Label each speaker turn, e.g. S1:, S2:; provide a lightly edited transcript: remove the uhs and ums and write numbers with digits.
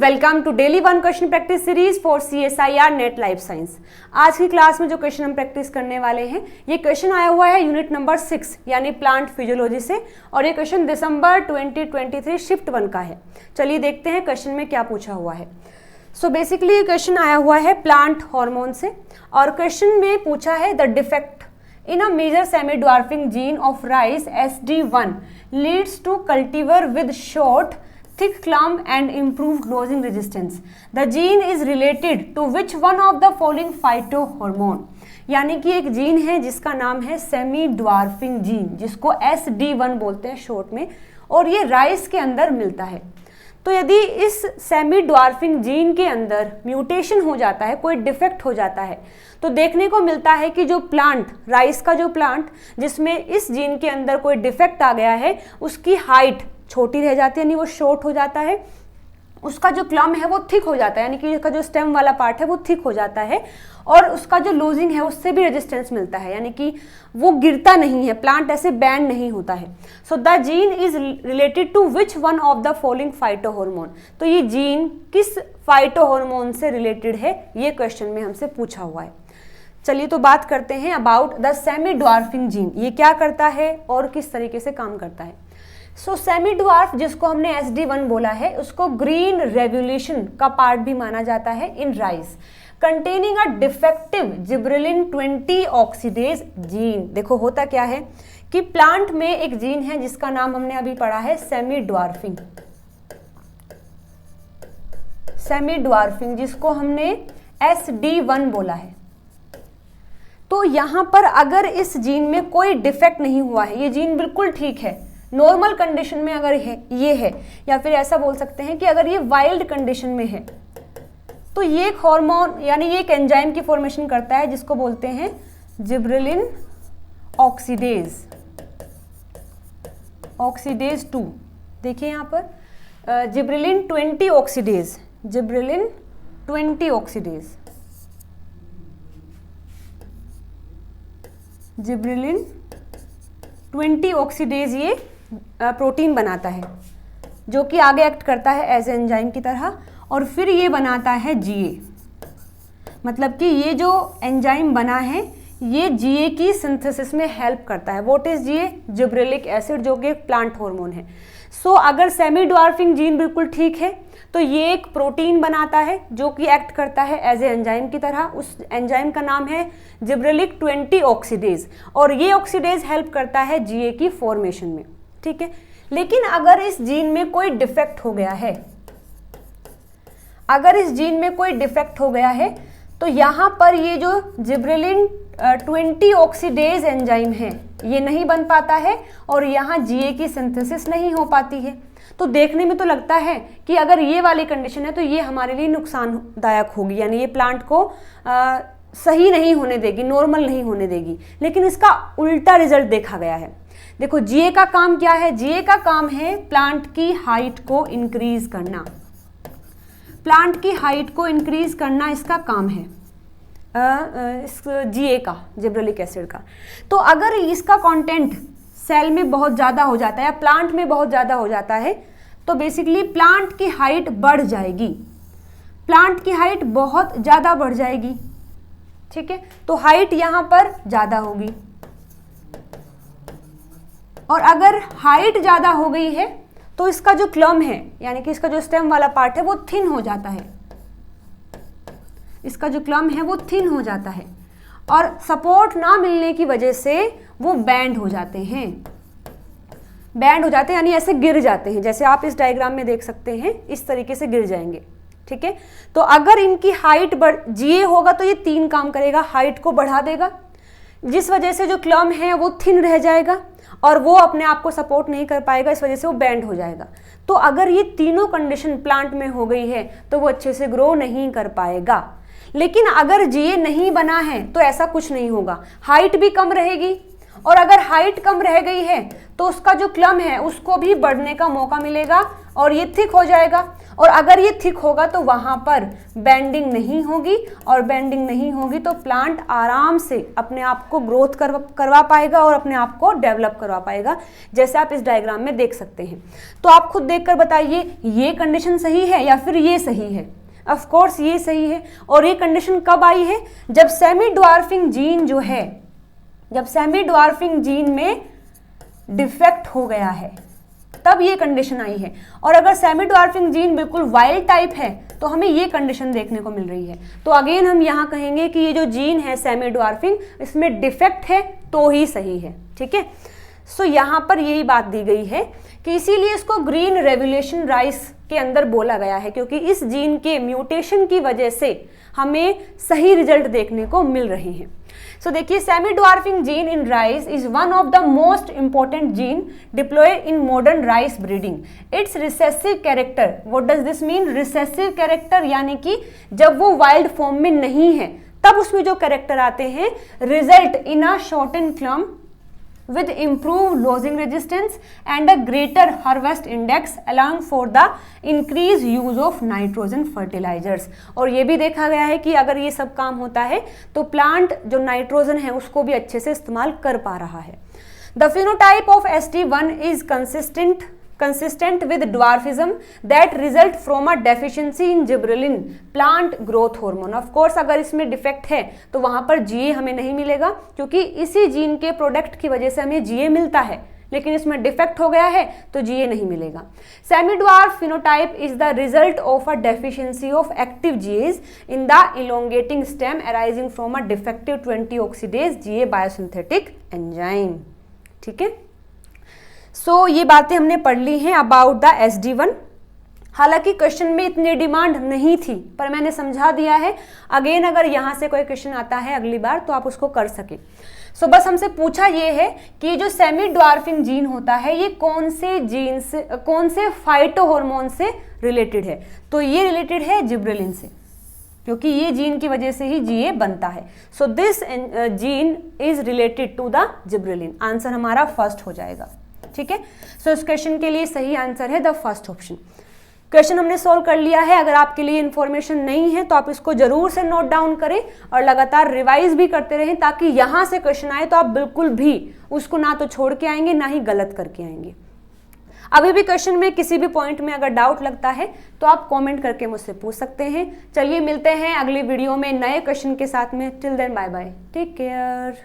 S1: Welcome to daily one question practice series for CSIR NET life science. आज की class में जो question हम प्रैक्टिस करने वाले हैं, ये क्वेश्चन आया हुआ है यूनिट नंबर 6 यानी प्लांट फिजियोलॉजी से, और ये क्वेश्चन दिसंबर 2023 शिफ्ट 1 का है। चलिए देखते हैं क्वेश्चन में क्या पूछा हुआ है। सो बेसिकली ये क्वेश्चन आया हुआ है प्लांट हार्मोन से, और क्वेश्चन में पूछा है the defect in a major semi-dwarfing gene of rice SD1 leads to cultivar with short, thick clump and improved losing resistance. The gene is related to which one of the following phytohormone? यानी कि एक gene है जिसका नाम है semi dwarfing gene, जिसको SD1 बोलते हैं शॉर्ट में, और ये राइस के अंदर मिलता है। तो यदि इस सेमी ड्वार्फिंग जीन के अंदर म्यूटेशन हो जाता है, कोई डिफेक्ट हो जाता है, तो देखने को मिलता है कि जो प्लांट, राइस का जो प्लांट जिसमें इस जीन के अंदर कोई डिफेक्ट आ गया है, उसकी हाइट छोटी रह जाती है, यानी वो शॉर्ट हो जाता है। उसका जो क्लम है वो थिक हो जाता है, यानी कि उसका जो स्टेम वाला पार्ट है वो थिक हो जाता है, और उसका जो लूजिंग है उससे भी रेजिस्टेंस मिलता है, यानी कि वो गिरता नहीं है, प्लांट ऐसे बैंड नहीं होता है। So the gene is related to which one of the following phytohormone? तो ये जीन किस फाइटोहॉर्मोन से रिलेटेड है, ये क्वेश्चन में हमसे पूछा हुआ है। चलिए तो बात करते हैं about the semi dwarfing gene. ये क्या करता है और किस तरीके से काम करता है। सो सेमी ड्वार्फ, जिसको हमने SD1 बोला है, उसको ग्रीन रेवोल्यूशन का पार्ट भी माना जाता है in rice containing a defective gibberellin 20 oxidase gene. देखो होता क्या है कि प्लांट में एक जीन है जिसका नाम हमने अभी पढ़ा है सेमी ड्वार्फिंग, जिसको हमने SD1 बोला है। तो यहां पर अगर इस जीन में कोई डिफेक्ट नहीं हुआ है, ये जीन बिल्कुल ठीक है, नॉर्मल कंडीशन में अगर ये है, या फिर ऐसा बोल सकते हैं कि अगर ये वाइल्ड कंडीशन में है, तो ये एक हार्मोन यानी ये एक एंजाइम की फॉर्मेशन करता है जिसको बोलते हैं जिब्रेलिन ऑक्सीडेज 2। देखिए यहाँ पर gibberellin 20 oxidase, gibberellin 20 oxidase, gibberellin 20 oxidase ये प्रोटीन बनाता है, जो कि आगे एक्ट करता है एज एंजाइम की तरह, और फिर ये बनाता है GA। मतलब कि ये जो एंजाइम बना है ये GA की सिंथेसिस में हेल्प करता है। What is GA? Gibberellic acid, जो कि एक प्लांट हार्मोन है। सो अगर सेमी ड्वार्फिंग जीन बिल्कुल ठीक है, तो ये एक प्रोटीन बनाता है जो कि एक्ट करता है एज ए एंजाइम की तरह। उस एंजाइम का नाम है जिब्रेलिक 20 ऑक्सीडेज, और ये ऑक्सीडेज हेल्प करता है GA की फॉर्मेशन में। ठीक है, लेकिन अगर इस जीन में कोई डिफेक्ट हो गया है, अगर इस जीन में कोई डिफेक्ट हो गया है, तो यहाँ पर ये जो जिब्रेलिन 20 ऑक्सीडेज एंजाइम है ये नहीं बन पाता है, और यहाँ GA की सिंथेसिस नहीं हो पाती है। तो देखने में तो लगता है कि अगर ये वाली कंडीशन है तो ये हमारे लिए नुकसानदायक होगी, यानी ये प्लांट को सही नहीं होने देगी, नॉर्मल नहीं होने देगी। लेकिन इसका उल्टा रिजल्ट देखा गया है। देखो GA का काम क्या है? GA का काम है प्लांट की हाइट को इंक्रीज करना, प्लांट की हाइट को इंक्रीज करना इसका काम है इस GA का, जिब्रेलिक एसिड का। तो अगर इसका कंटेंट सेल में बहुत ज़्यादा हो जाता है या प्लांट में बहुत ज़्यादा हो जाता है, तो बेसिकली प्लांट की हाइट बढ़ जाएगी, प्लांट की हाइट बहुत ज़्यादा बढ़ जाएगी। ठीक है, तो हाइट यहाँ पर ज़्यादा होगी, और अगर हाइट ज़्यादा हो गई है तो इसका जो क्लम है, यानी कि इसका जो स्टेम वाला पार्ट है वो थिन हो जाता है, इसका जो क्लम है वो थिन हो जाता है, और सपोर्ट ना मिलने की वजह से वो बैंड हो जाते हैं, बैंड हो जाते हैं यानी ऐसे गिर जाते हैं, जैसे आप इस डायग्राम में देख सकते हैं, इस तरीके से गिर जाएंगे। ठीक है, तो अगर इनकी हाइट GA होगा तो ये 3 काम करेगा, हाइट को बढ़ा देगा, जिस वजह से जो क्लम है वो थिन रह जाएगा और वो अपने आप को सपोर्ट नहीं कर पाएगा, इस वजह से वो बैंड हो जाएगा। तो अगर ये तीनों कंडीशन प्लांट में हो गई है तो वो अच्छे से ग्रो नहीं कर पाएगा। लेकिन अगर GA नहीं बना है तो ऐसा कुछ नहीं होगा, हाइट भी कम रहेगी और अगर हाइट कम रह गई है तो उसका जो क्लम है उसको भी बढ़ने का मौका मिलेगा और ये थिक हो जाएगा। और अगर ये थिक होगा तो वहां पर बेंडिंग नहीं होगी, और बेंडिंग नहीं होगी तो प्लांट आराम से अपने आप को ग्रोथ करवा पाएगा और अपने आप को डेवलप करवा पाएगा, जैसे आप इस डायग्राम में देख सकते हैं। तो आप खुद देखकर बताइए ये कंडीशन सही है या फिर ये सही है। ऑफ कोर्स ये सही है। और ये कंडीशन कब आई है? जब सेमी ड्वार्फिंग जीन जो है, जब सेमी ड्वार्फिंग जीन में डिफेक्ट हो गया है तब ये कंडीशन आई है। और अगर सेमी ड्वार्फिंग जीन बिल्कुल वाइल्ड टाइप है तो हमें ये कंडीशन देखने को मिल रही है। तो अगेन हम यहाँ कहेंगे कि ये जो जीन है सेमी ड्वार्फिंग, इसमें डिफेक्ट है तो ही सही है। ठीक है, सो यहाँ पर यही बात दी गई है कि इसीलिए इसको ग्रीन रेवोल्यूशन राइस के अंदर बोला गया है, क्योंकि इस जीन के म्यूटेशन की वजह से हमें सही रिजल्ट देखने को मिल रहे हैं। सो देखिए, semi dwarfing gene in rice is one of the most important gene deployed in modern rice breeding. It's recessive character, what does this mean? Recessive character यानी कि जब वो वाइल्ड फॉर्म में नहीं है तब उसमें जो कैरेक्टर आते हैं, result in a shorten क्लम with improved losing resistance and a greater harvest index allowing for the increased use of nitrogen fertilizers। और ये भी देखा गया है कि अगर ये सब काम होता है तो प्लांट जो नाइट्रोजन है उसको भी अच्छे से इस्तेमाल कर पा रहा है। The phenotype of ST1 is consistent with dwarfism that result from a deficiency in gibberellin plant growth hormone। Of course अगर इसमें डिफेक्ट है तो वहां पर GA हमें नहीं मिलेगा, क्योंकि इसी जीन के प्रोडक्ट की वजह से हमें GA मिलता है, लेकिन इसमें डिफेक्ट हो गया है तो GA नहीं मिलेगा। Semi dwarf phenotype is the result of a deficiency of active GAs in the elongating stem arising from a defective 20 oxidase GA biosynthetic enzyme. ठीक है, सो ये बातें हमने पढ़ ली हैं अबाउट द SD1। हालांकि क्वेश्चन में इतनी डिमांड नहीं थी पर मैंने समझा दिया है। अगेन अगर यहाँ से कोई क्वेश्चन आता है अगली बार तो आप उसको कर सके। सो बस हमसे पूछा ये है कि ये जो सेमी ड्वार्फिंग जीन होता है ये कौन से जीन से, कौन से फाइटो हार्मोन से रिलेटेड है? तो ये रिलेटेड है जिब्रेलिन से, क्योंकि ये जीन की वजह से ही GA बनता है। So this gene is related to the gibberellin. Answer हमारा फर्स्ट हो जाएगा। ठीक है, सो इस क्वेश्चन के लिए सही आंसर है द फर्स्ट ऑप्शन। क्वेश्चन हमने सॉल्व कर लिया है। अगर आपके लिए इन्फॉर्मेशन नहीं है तो आप इसको जरूर से नोट डाउन करें और लगातार रिवाइज भी करते रहें, ताकि यहां से क्वेश्चन आए तो आप बिल्कुल भी उसको ना तो छोड़ के आएंगे ना ही गलत करके आएंगे। अभी भी क्वेश्चन में किसी भी पॉइंट में अगर डाउट लगता है तो आप कमेंट करके मुझसे पूछ सकते हैं। चलिए मिलते हैं अगली वीडियो में नए क्वेश्चन के साथ में। Till then bye bye, take care.